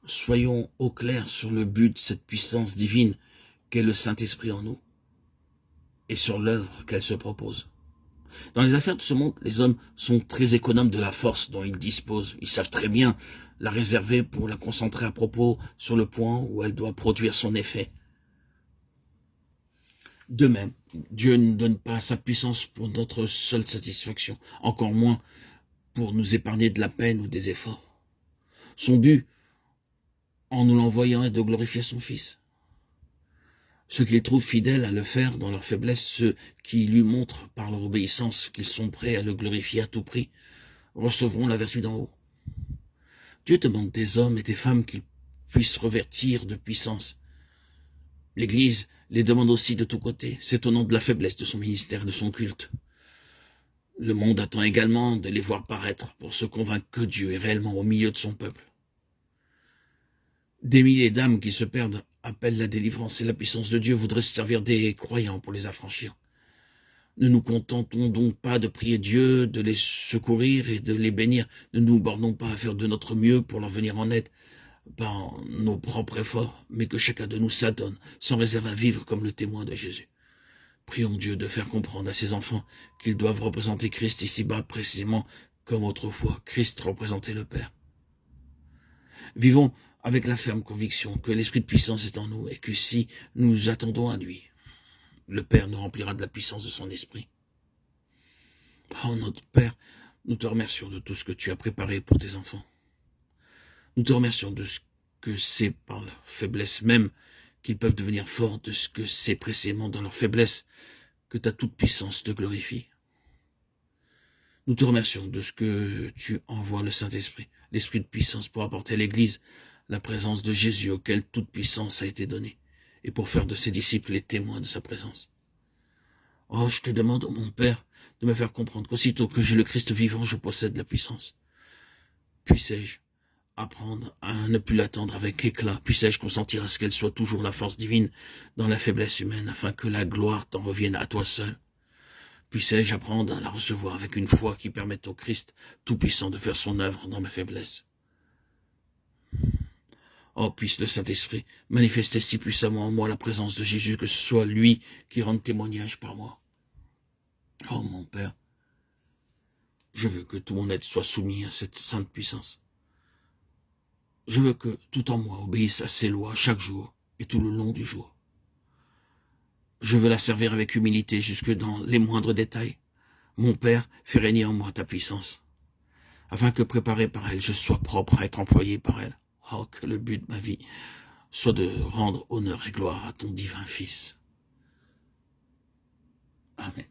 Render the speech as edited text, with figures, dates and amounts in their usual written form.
Soyons au clair sur le but de cette puissance divine qu'est le Saint-Esprit en nous et sur l'œuvre qu'elle se propose. Dans les affaires de ce monde, les hommes sont très économes de la force dont ils disposent. Ils savent très bien la réserver pour la concentrer à propos sur le point où elle doit produire son effet. De même, Dieu ne donne pas sa puissance pour notre seule satisfaction, encore moins pour nous épargner de la peine ou des efforts. Son but, en nous l'envoyant, est de glorifier son Fils. Ceux qu'il trouve fidèles à le faire dans leur faiblesse, ceux qui lui montrent par leur obéissance qu'ils sont prêts à le glorifier à tout prix, recevront la vertu d'en haut. Dieu demande des hommes et des femmes qu'ils puissent revêtir de puissance. L'Église les demande aussi de tous côtés. C'est au nom de la faiblesse de son ministère et de son culte. Le monde attend également de les voir paraître pour se convaincre que Dieu est réellement au milieu de son peuple. Des milliers d'âmes qui se perdent appellent la délivrance et la puissance de Dieu voudraient se servir des croyants pour les affranchir. Ne nous contentons donc pas de prier Dieu, de les secourir et de les bénir. Ne nous bornons pas à faire de notre mieux pour leur venir en aide par nos propres efforts, mais que chacun de nous s'adonne sans réserve à vivre comme le témoin de Jésus. Prions Dieu de faire comprendre à ses enfants qu'ils doivent représenter Christ ici-bas précisément comme autrefois Christ représentait le Père. Vivons avec la ferme conviction que l'esprit de puissance est en nous et que si nous attendons à lui, le Père nous remplira de la puissance de son esprit. Oh notre Père, nous te remercions de tout ce que tu as préparé pour tes enfants. Nous te remercions de ce que c'est par leur faiblesse même qu'ils peuvent devenir forts, de ce que c'est précisément dans leur faiblesse que ta toute puissance te glorifie. Nous te remercions de ce que tu envoies le Saint-Esprit, l'Esprit de puissance pour apporter à l'Église la présence de Jésus auquel toute puissance a été donnée, et pour faire de ses disciples les témoins de sa présence. Oh, je te demande, mon Père, de me faire comprendre qu'aussitôt que j'ai le Christ vivant, je possède la puissance. Puissais-je apprendre à ne plus l'attendre avec éclat, puissais-je consentir à ce qu'elle soit toujours la force divine dans la faiblesse humaine, afin que la gloire t'en revienne à toi seul. Puissais-je apprendre à la recevoir avec une foi qui permette au Christ tout-puissant de faire son œuvre dans ma faiblesse. Oh, puisse le Saint-Esprit manifester si puissamment en moi la présence de Jésus, que ce soit lui qui rende témoignage par moi. Oh, mon Père, je veux que tout mon être soit soumis à cette sainte puissance. Je veux que tout en moi obéisse à ses lois chaque jour et tout le long du jour. Je veux la servir avec humilité jusque dans les moindres détails. Mon Père, fais régner en moi ta puissance, afin que préparé par elle, je sois propre à être employé par elle. Oh, que le but de ma vie soit de rendre honneur et gloire à ton divin Fils. Amen.